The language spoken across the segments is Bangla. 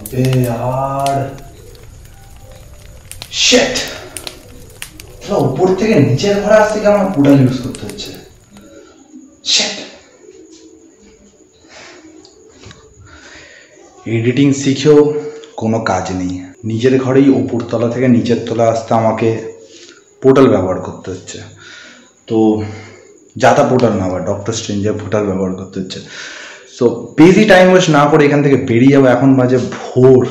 अबे यार शिट तो ऊपर থেকে নিচের ঘরে আসতে কি আমার পোর্টাল ইউজ করতে হচ্ছে শিট এডিটিং শিখেও কোনো কাজ নেই নিজের ঘরেই উপর তলা থেকে নিচের তলা আসতে আমাকে পোর্টাল ব্যবহার করতে হচ্ছে তো জাতা পোর্টাল না বা ডক্টর স্ট্রেঞ্জের পোর্টাল ব্যবহার করতে হচ্ছে সো বেশি টাইম ওয়েস্ট না করে এখান থেকে বেরিয়ে যাবো এখন বাজে ভোর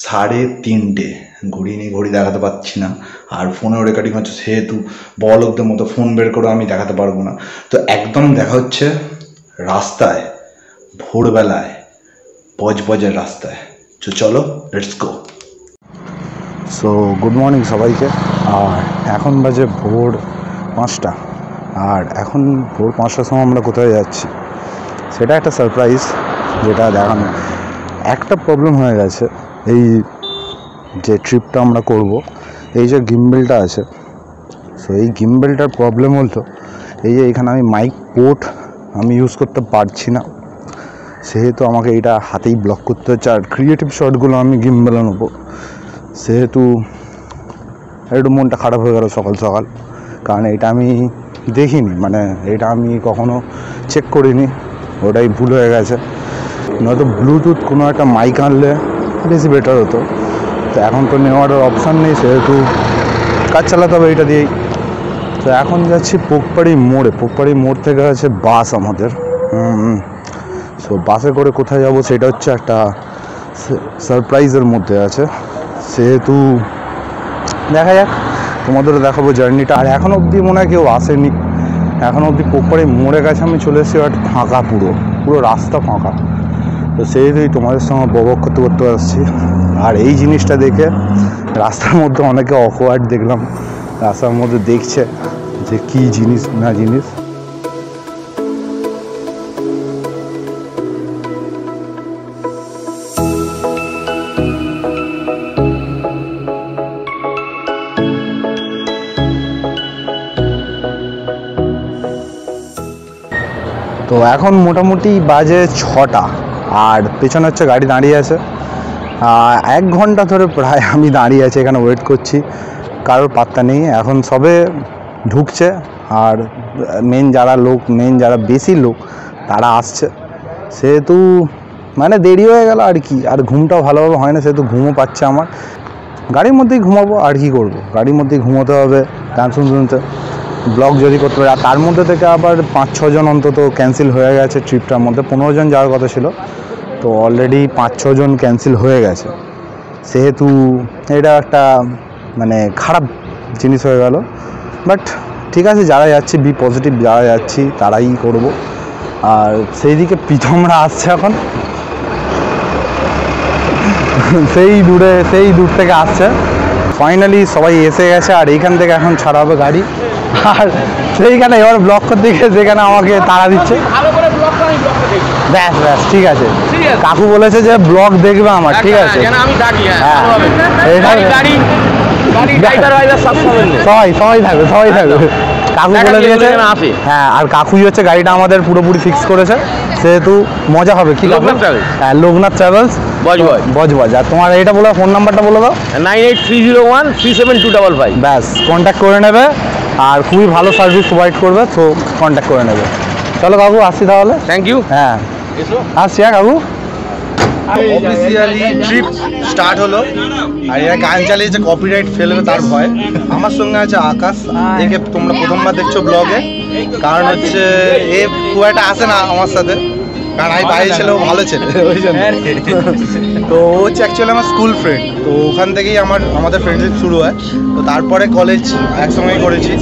3:30 ঘড়ি নিয়ে ঘড়ি দেখাতে পাচ্ছি না আর ফোনেও রেকর্ডিং হচ্ছে সেহেতু বড়লোকদের মতো ফোন বের করে আমি দেখাতে পারবো না তো একদম দেখা হচ্ছে রাস্তায় ভোরবেলায় বজবজের রাস্তায় তো চলো let's go so good morning সবাইকে আর এখন বাজে ভোর 5টা আর এখন ভোর 5টার সময় আমরা কোথায় যাচ্ছি সেটা একটা সারপ্রাইজ যেটা দেখানো একটা প্রবলেম হয়ে গেছে এই যে ট্রিপটা আমরা করব এই যে গিম্বেলটা আছে সো এই গিম্বেলটার প্রবলেম হলো এই যে এখানে আমি মাইক পোর্ট আমি ইউজ করতে পারছি না সেহেতু আমাকে এটা হাতেই ব্লক করতে হচ্ছে আর ক্রিয়েটিভ শটগুলো আমি গিম্বেলে নেবো সেহেতু একটু মনটা খারাপ হয়ে গেল সকাল সকাল কারণ এটা আমি দেখিনি মানে এটা আমি কখনো চেক করিনি ওটাই ভুল হয়ে গেছে নয়তো ব্লুটুথ কোনো একটা মাইক আনলে বেশি বেটার হতো তো এখন তো নেওয়ার অপশান নেই সেহেতু কাজ চালাতে হবে এটা দিয়েই তো এখন যাচ্ছি পোকপাড়ি মোড় থেকে আছে বাস আমাদের সো বাসে করে কোথায় যাব সেটা হচ্ছে একটা সারপ্রাইজের মধ্যে আছে সেহেতু দেখা যাক তোমাদেরও দেখাবো জার্নিটা আর এখন অবধি মনে হয় কেউ আসেনি এখন অবধি পোকপাড়ি মোড়ের কাছে আমি চলে এসেছি বাট ফাঁকা পুরো রাস্তা ফাঁকা তো সেহেতুই তোমাদের সঙ্গে বক করতে আসছি আর এই জিনিসটা দেখে রাস্তার মধ্যে অনেকে অকওয়ার্ড দেখলাম রাস্তার মধ্যে দেখছে যে কী জিনিস না জিনিস তো এখন মোটামুটি বাজে 6টা আর পেছনে হচ্ছে গাড়ি দাঁড়িয়ে আছে 1 ঘন্টা ধরে প্রায় আমি দাঁড়িয়ে আছি এখানে ওয়েট করছি কারোর পাত্তা নেই এখন সবে ঢুকছে আর মেন যারা বেশি লোক তারা আসছে সেহেতু মানে দেরি হয়ে গেল আর কি আর ঘুমটাও ভালোভাবে হয় না সেহেতু ঘুমও পাচ্ছে আমার গাড়ির মধ্যেই ঘুমাবো আর কি করবো গাড়ির মধ্যেই ঘুমোতে হবে গান শুনতে ব্লগ যদি করতে পারে আর তার মধ্যে থেকে আবার 5-6 জন অন্তত ক্যান্সেল হয়ে গেছে ট্রিপটার মধ্যে 15 জন যাওয়ার কথা ছিল তো অলরেডি 5-6 জন ক্যান্সেল হয়ে গেছে সেহেতু এটা একটা মানে খারাপ জিনিস হয়ে গেল বাট ঠিক আছে যারা যাচ্ছি বি পজিটিভ যারা যাচ্ছি তারাই করব আর সেই দিকে প্রীতমরা আসছে এখন সেই দূর থেকে আসছে ফাইনালি সবাই এসে গেছে আর এইখান থেকে এখন ছাড়া হবে গাড়ি আর সেইখানে এবার ব্লগ করতে গিয়ে যেখানে আমাকে তাড়া দিচ্ছে ব্যাস ঠিক আছে কাকু বলেছে যে ব্লগ দেখবে আমার ঠিক আছে সবাই থাকবে কাকু বলে দিয়েছে হ্যাঁ আর কাকুই হচ্ছে গাড়িটা আমাদের পুরোপুরি ফিক্স করেছে সেহেতু মজা হবে কি হ্যাঁ লোকনাথ ট্রাভেলস বজবজ আর তোমার এইটা বলো ফোন নাম্বারটা বলে দাও 9830137255 ব্যাস কন্ট্যাক্ট করে নেবে আর খুবই ভালো সার্ভিস প্রোভাইড করবে তো কন্ট্যাক্ট করে নেবে চলো কাকু আসছি তাহলে থ্যাংক ইউ হ্যাঁ আসছি হ্যাঁ কাকু অফিসিয়ালি ট্রিপ স্টার্ট হলো আর এরা গান চালিয়েছে কপিরাইট ফেলবে তার ভয় আমার সঙ্গে আছে আকাশ একে তোমরা প্রথমবার দেখছো ব্লগে কারণ হচ্ছে এ খুব একটা আসে না আমার সাথে কারণ আমি বাইরে ছিল ভালো ছেলে ওই জন্য তো ও হচ্ছে অ্যাকচুয়ালি আমার স্কুল ফ্রেন্ড তো ওখান থেকেই আমাদের ফ্রেন্ডশিপ শুরু হয় তো তারপরে কলেজ একসঙ্গেই করেছি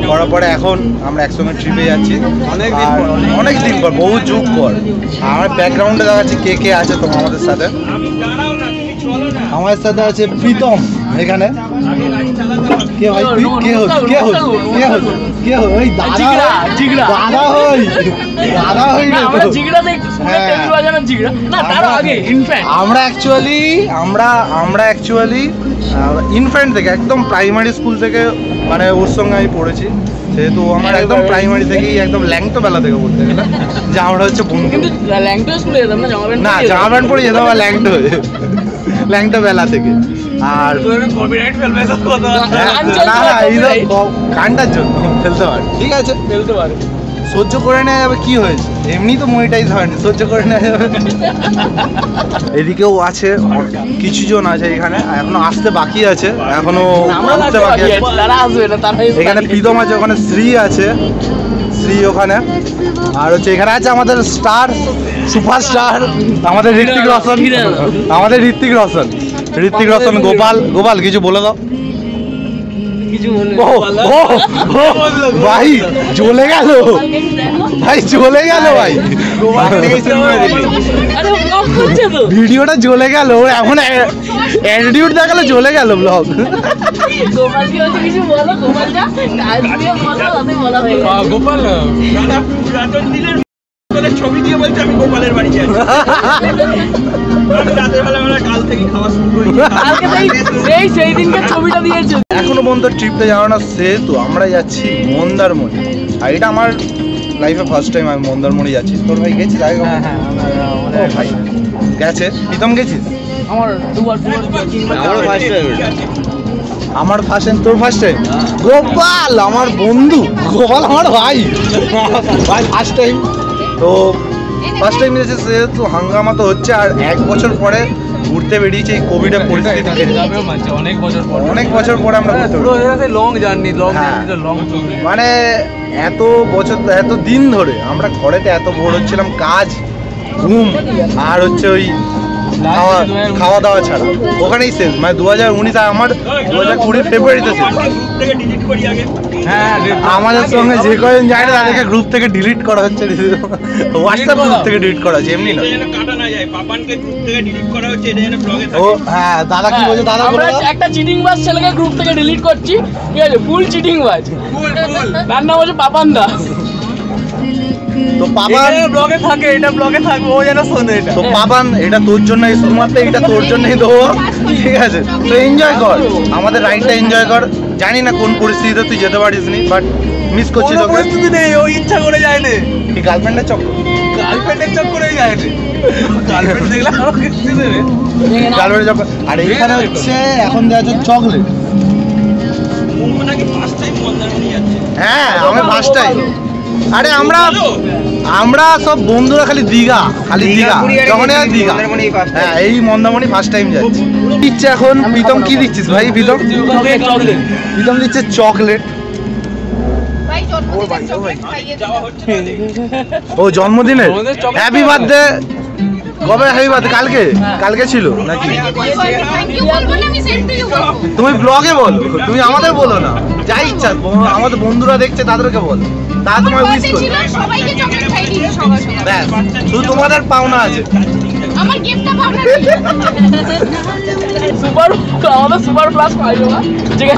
করার পরে এখন আমরা একসঙ্গে ট্রিপে যাচ্ছি অনেক দিন পর বহু যুগ পর আমার ব্যাকগ্রাউন্ডে দেখাচ্ছি কে আছে তো আমাদের সাথে আমার সাথে আছে প্রীতম এখানে কে ভাই কে ওই দাদা আমরা অ্যাকচুয়ালি ইনফ্যান্ট থেকে একদম প্রাইমারি স্কুল থেকে মানে ওর সঙ্গে আমি পড়েছি যেহেতু আমার একদম প্রাইমারি থেকেই একদম ল্যাংটো বেলা থেকে বলতে গেলে যে আমরা হচ্ছে বন্ধু না জামা প্যান্ট পরে যেতাম আর ল্যাংটো হয়ে ল্যাংটা বেলা থেকে। আর না এই গানটার জন্য ফেলতে পারে, ঠিক আছে ফেলতে পারে, সহ্য করে নেওয়া যাবে। কি হয়েছে, এমনি তো মনিটাইজ হয়নি, সহ্য করে নেওয়া যাবে। এদিকেও আছে কিছু জন আছে এখানে, এখনো আসতে বাকি আছে, এখনো আসতে বাকি আছে। এখানে প্রীতম আছে, ওখানে শ্রী আছে, শ্রী ওখানে। আর হচ্ছে এখানে আছে আমাদের স্টার সুপারস্টার আমাদের ঋত্বিক রোশন, আমাদের ঋত্বিক রোশন, ঋত্বিক রোশন। গোপাল, গোপাল কিছু বলে দাও। ভাই চলে গেল, ভাই চলে গেল, ভাই ভিডিওটা চলে গেল, এখন অ্যাটিটিউড দেখালে চলে গেল ব্লগ। গোপাল ছবি দিয়ে বলছে আমি গোপালের বাড়ি যাই, সেই দিনকার ছবিটা দিয়েছে। এখনো বন্ধু ট্রিপটা যাওয়া না সেহেতু আমরা যাচ্ছি মন্দারমণি, আর এটা আমার লাইফে ফার্স্ট টাইম আমি মন্দারমণি যাচ্ছি। তোর ভাই গেছিস আগে? ভাই গেছে। প্রীতম গেছিস? আমার ফার্স্ট টাইম, তোর ফার্স্ট টাইম? গোপাল আমার বন্ধু, গোপাল আমার ভাই, ভাই ফার্স্ট টাইম। তো ফার্স্ট টাইম গেছে সেহেতু হাঙ্গামা তো হচ্ছে। আর 1 বছর পরে ঘুরতে বেরিয়েছে এই কোভিডের পরিস্থিতি, অনেক বছর পরে আমরা লং জার্নি, মানে এত বছর, এত দিন ধরে আমরা ঘরেতে এত বোর হচ্ছিলাম, কাজ ঘুম আর হচ্ছে ওই খাওয়া দাওয়া ছাড়া, ওখানেই শেষ। মানে 2019 আমার 2020 ফেব্রুয়ারিতে শেষ। আমাদের সঙ্গে যে কয়েকজন যায় না তাদেরকে গ্রুপ থেকে ডিলিট করা হচ্ছে, হোয়াটসঅ্যাপ গ্রুপ থেকে ডিলিট করা হচ্ছে, এমনি না। ও হ্যাঁ, দাদা কি বলছে? দাদা আমরা একটা চিটিং বাজ ছেলেকে গ্রুপ থেকে ডিলিট করছি, ঠিক আছে? ফুল চিটিং বাজ, তার নাম হচ্ছে পাপান দা। তো পাপান ব্লগে থাকে, এটা ব্লগে থাকবে, ও যেন শোনে এটা। তো পাপান এটা তোর জন্যই, শুধুমাত্র এটা তোর জন্যই দেবো, ঠিক আছে? তো এনজয় কর, আমাদের রাইডটা এনজয় কর। জানি না কোন পরিস্থিতিতে তুই যেতে পারিস নি, বাট মিস করছিস। পরিস্থিতি নেই, ও ইচ্ছা করে যায় না। কি গার্লফ্রেন্ডের চক্কর? গার্লফ্রেন্ডের চক্করেই যায় না, গার্লফ্রেন্ড দেখলে আরো কিছু দেবে, গার্লফ্রেন্ডের চক্কর। আর এখানে হচ্ছে এখন দেওয়া হচ্ছে চকলেট। হ্যাঁ আমি ফার্স্ট টাইম। আরে আমরা সব বন্ধুরা খালি দীঘা, খালি দীঘা, যখন দীঘা। হ্যাঁ এই মন্দারমণি ফার্স্ট টাইম যাচ্ছি। দিচ্ছে এখন প্রীতম, কি দিচ্ছিস ভাই? প্রীতম দিচ্ছে চকলেট। ও জন্মদিনে হ্যাপি বার্থডে। কবে হ্যাপি বার্থডে? কালকে? কালকে ছিল নাকি? তুমি ব্লগে বলো, তুমি আমাদের বলো না, যাই ইচ্ছা। আমাদের বন্ধুরা দেখছে তাদেরকে বলো, তা তোমার উইশ করো। ব্যাস, শুধু তোমাদের পাওনা আছে।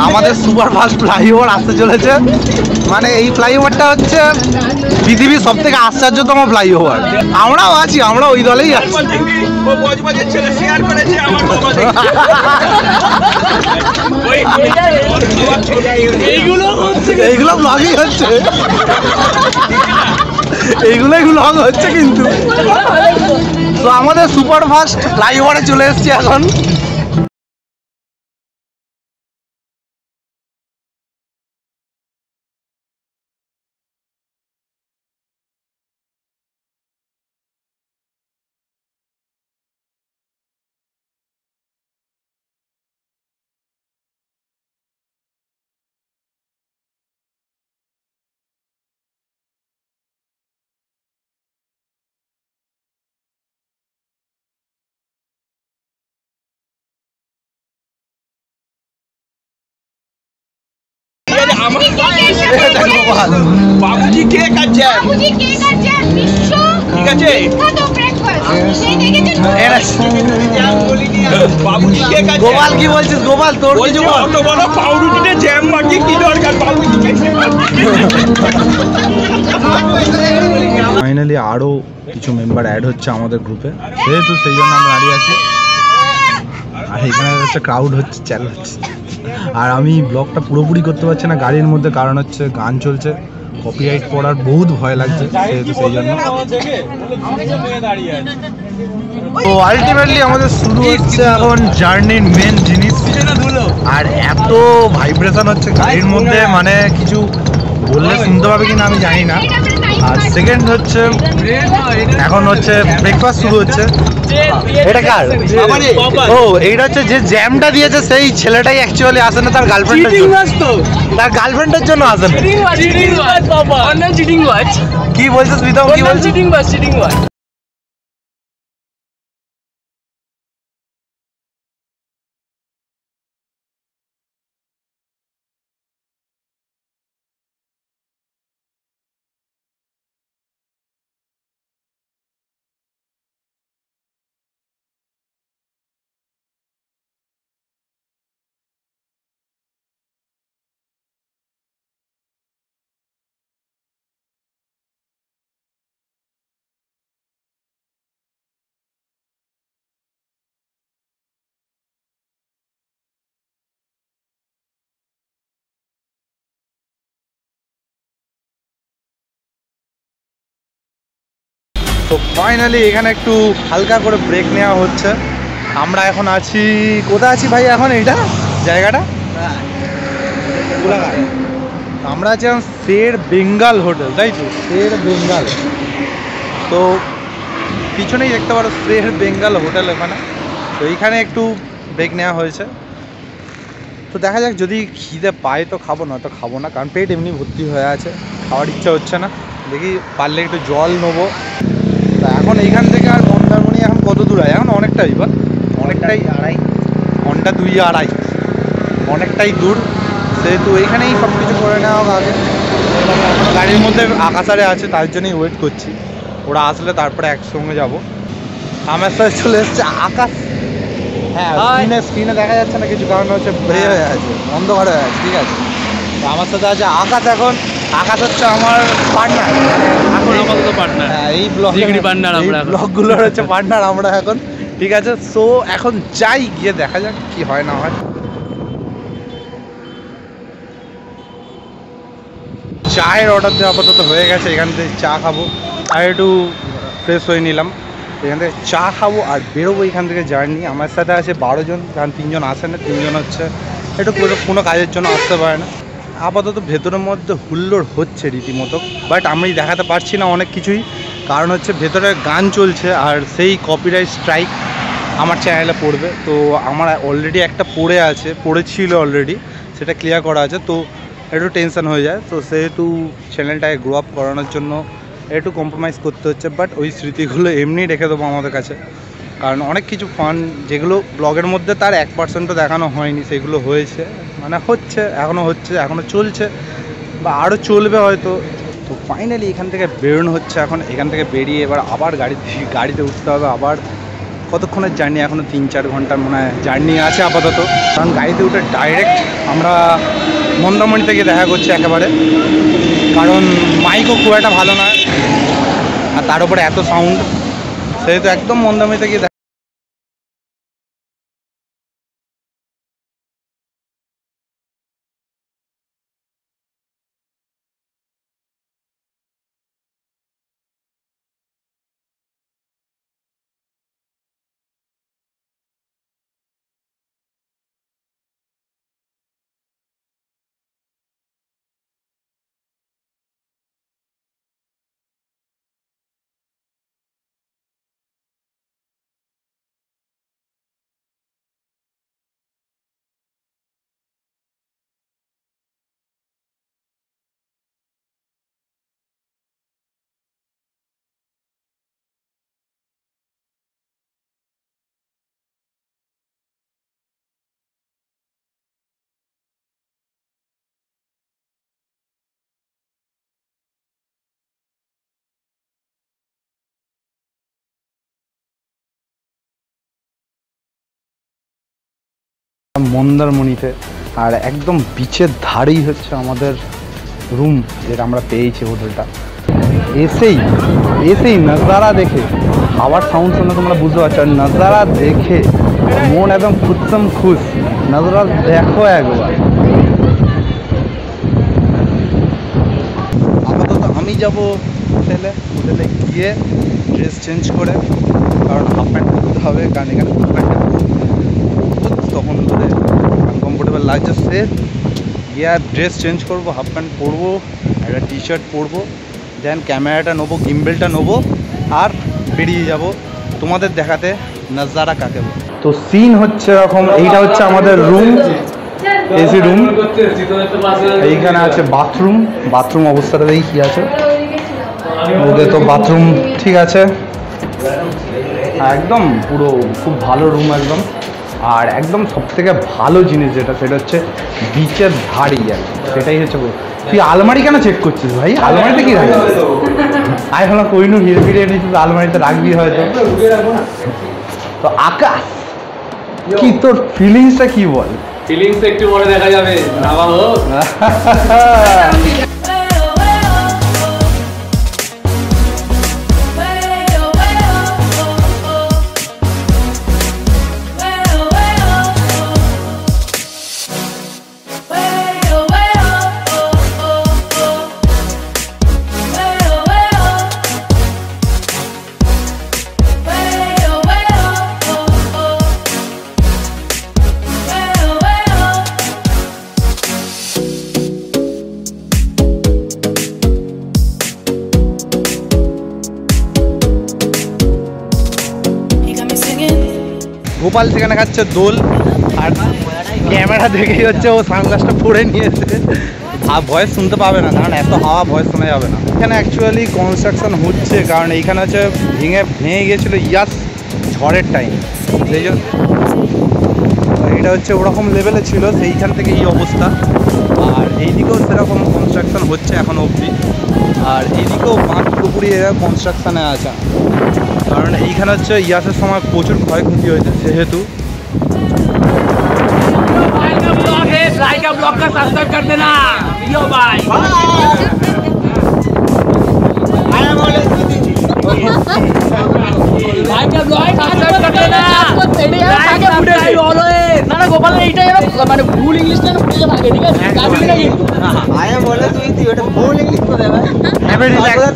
আমাদের সুপার ফাস্ট ফ্লাইওভার আসতে চলেছে। মানে এই ফ্লাইওভারটা হচ্ছে পৃথিবীর সব থেকে আশ্চর্যতম ফ্লাইওভার। আমরাও আছি, আমরা ওই দলেই আছি। এইগুলো ব্লগই হচ্ছে, এইগুলোই ব্লগ হচ্ছে। কিন্তু তো আমাদের সুপার ফাস্ট ফ্লাইওভারে চলে এসেছি এখন। বাবুজি কেক আর জ্যাম, বাবুজি কেক আর জ্যাম বিশ্ব, ঠিক আছে? বিখ্যাত ব্রেকফাস্ট সেই দেখেছেন বাবুজি কেক আর গোপাল। কি বলছিস গোপাল? তোর কিছু বল। অত বড় পাউরুটিতে জ্যাম মাখিয়ে কি দরকার? বাবুজি কেক। ফাইনালি আরো কিছু মেম্বার অ্যাড হচ্ছে আমাদের গ্রুপে, যেহেতু সেই জন্য আমরা দাঁড়িয়ে আছি। আর এখানে হচ্ছে ক্রাউড হচ্ছে, চ্যাল হচ্ছে। আর আমি ব্লগটা পুরোপুরি করতে পারছি না গাড়ির মধ্যে, কারণ হচ্ছে গান চলছে, কপিরাইট পড়ার বহুত ভয় লাগছে, সেহেতু সেই জন্য। তো আলটিমেটলি আমাদের শুরু হচ্ছে এখন জার্নির মেন জিনিস। আর এত ভাইব্রেশন হচ্ছে গাড়ির মধ্যে, মানে কিছু বললে শুনতে পাবে কিনা আমি জানি না। আর সেকেন্ড হচ্ছে এখন হচ্ছে ব্রেকফাস্ট শুরু হচ্ছে। এটা কার? ও এইটা হচ্ছে যে জ্যামটা দিয়েছে সেই ছেলেটাই অ্যাকচুয়ালি আসে না, তার গার্লফ্রেন্ডের জন্য। তার গার্লফ্রেন্ডের জন্য আসে না। কি বলছিস প্রীতম? কি বলছিস? তো ফাইনালি এখানে একটু হালকা করে ব্রেক নেওয়া হচ্ছে। আমরা এখন আছি, কোথায় আছি ভাই এখন? এইটা জায়গাটা আমরা আছি এখন শের বেঙ্গল হোটেল, তাই তো? শের বেঙ্গল। তো পিছনেই দেখতে পারো শের বেঙ্গল হোটেল ওখানে। তো এইখানে একটু ব্রেক নেওয়া হয়েছে। তো দেখা যাক, যদি খিদে পায় তো খাবো, না তো খাবো না, কারণ পেট এমনি ভর্তি হয়ে আছে, খাওয়ার ইচ্ছা হচ্ছে না। দেখি পারলে একটু জল নেবো। তা এখন এইখান থেকে আর মন্দারমণি এখন কত দূর হয়? এখন অনেকটাই, বা অনেকটাই, ঘন্টা 2-2.5, অনেকটাই দূর। সেহেতু এইখানেই সব কিছু করে নেওয়া হোক আগে। গাড়ির মধ্যে আকাশারে আছে, তার জন্যই ওয়েট করছি। ওরা আসলে তারপরে একসঙ্গে যাব। আমার সাথে চলে এসছে আকাশ। হ্যাঁ, স্ক্রিনে দেখা যাচ্ছে না কিছু, কারণ হচ্ছে ব্রে হয়ে আছে, অন্ধকার হয়ে আছে। ঠিক আছে, তো আমার সাথে আছে আকাশ। এখন আকাশ হচ্ছে আমার পার্টনার, হ্যাঁ এই ব্লগগুলোর হচ্ছে পার্টনার আমরা এখন। ঠিক আছে, সো এখন যাই, গিয়ে দেখা যাক কি হয় না হয়। চায়ের অর্ডার দেওয়া আপাতত হয়ে গেছে, এখান থেকে চা খাবো আর একটু ফ্রেশ হয়ে নিলাম। এখান থেকে চা খাবো আর বেরোবো এখান থেকে জার্নি। আমার সাথে আছে 12 জন, কারণ 3 জন আসে না, 3 জন হচ্ছে একটু কোনো কাজের জন্য আসতে পারে না। আপাতত ভেতরের মধ্যে হুল্লোড় হচ্ছে রীতিমতো, বাট আমি দেখাতে পারছি না অনেক কিছুই, কারণ হচ্ছে ভেতরে গান চলছে আর সেই কপিরাইট স্ট্রাইক আমার চ্যানেলে পড়বে। তো আমার অলরেডি একটা পড়েছিল অলরেডি, সেটা ক্লিয়ার করা আছে। তো একটু টেনশন হয়ে যায়, তো সেহেতু চ্যানেলটাকে গ্রো আপ করানোর জন্য একটু কম্প্রোমাইজ করতে হচ্ছে। বাট ওই স্মৃতিগুলো এমনি রেখে দেবো আমাদের কাছে, কারণ অনেক কিছু ফান যেগুলো ব্লগের মধ্যে তার 1% দেখানো হয়নি, সেগুলো হয়েছে, মানে হচ্ছে, এখনও চলছে, বা আরও চলবে হয়তো। তো ফাইনালি এখান থেকে বেরোনো হচ্ছে এখন। এখান থেকে বেরিয়ে এবার আবার গাড়িতে উঠতে হবে। আবার কতক্ষণের জার্নি? এখনও 3-4 ঘন্টার মনে হয় জার্নি আছে আপাতত, কারণ গাড়িতে উঠে ডাইরেক্ট আমরা মন্দারমণি থেকে দেখা করছি একেবারে, কারণ মাইকও খুব একটা ভালো নয় আর তার উপরে এত সাউন্ড, সেহেতু একদম মন্দারমণি থেকে মন্দারমণিতে, আর একদম বিচের ধারেই হচ্ছে আমাদের রুম, যেটা আমরা পেয়েছি হোটেলটা। এসেই নজারা দেখে, হাওয়ার সাউন্ড শুনে তোমরা বুঝতে পারছো, আর নজারা দেখে মন একদম খুশ। নজারা দেখো একবার। আমি যাব হোটেলে গিয়ে ড্রেস চেঞ্জ করে, কারণ হাফ প্যান্ট পরতে হবে, কারণ এখানে ফুল প্যান্টে তখন ধরে আনকমফোর্টেবল লাগছে। সে গিয়ে আর ড্রেস চেঞ্জ করবো, হাফ প্যান্ট পরবো, একটা টি শার্ট পরবো, দেন ক্যামেরাটা নেবো, গিম্বেলটা নেবো, আর বেরিয়ে যাব তোমাদের দেখাতে নজারা কাকে বলে। তো সিন হচ্ছে এরকম, এইটা হচ্ছে আমাদের রুম, এসি রুম। এইখানে আছে বাথরুম অবস্থাটা দেখি কী আছে। ওকে, তো বাথরুম ঠিক আছে, একদম পুরো খুব ভালো রুম একদম। আর একদম সবথেকে ভালো জিনিস যেটা, সেটা হচ্ছে বিচের ধারই আর সেটাই হচ্ছে। তুই আলমারি কেন চেক করছিস ভাই? আলমারিতে কি রাখবি? আই হলো কইনু হিরবিরে নিচ্ছিস, আলমারিতে রাখবি হয়তো। তো আকাশ, কি তোর ফিলিংসটা কি বল? ফিলিংস একটু পরে দেখা যাবে, নামা হোক। গোপাল সেখানে খাচ্ছে দোল, আর ক্যামেরা দেখেই হচ্ছে ও সানগ্লাসটা পরে নিয়েছে। ভয়েস শুনতে পাবে না, কারণ এত হাওয়া ভয়েস শোনা যাবে না। এখানে অ্যাকচুয়ালি কনস্ট্রাকশন হচ্ছে, কারণ এইখানে হচ্ছে ভেঙে গিয়েছিলো ইয়াস ঝড়ের টাইম, সেই জন্য এটা হচ্ছে ওরকম লেভেলে ছিল, সেইখান থেকে এই অবস্থা। আর এইদিকেও সেরকম কনস্ট্রাকশন হচ্ছে এখনও অবধি, আর এইদিকেও বাঁধ পুরোপুরি এরা কনস্ট্রাকশানে আছে, কারণ এইখানে হচ্ছে ইয়াসের সময় প্রচুর ক্ষয়ক্ষতি হয়েছে। যেহেতু গোপাল এইটাই মানে ভুল ইংলিশ না বুঝে থাকে, ঠিক আছে? আয়া বলে তুই ওটা ভুল ইংলিশ করে ভাই।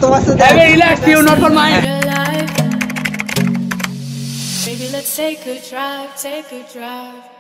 তোমার সাথে relax, you not for mind. Maybe let's take a drive, take a drive.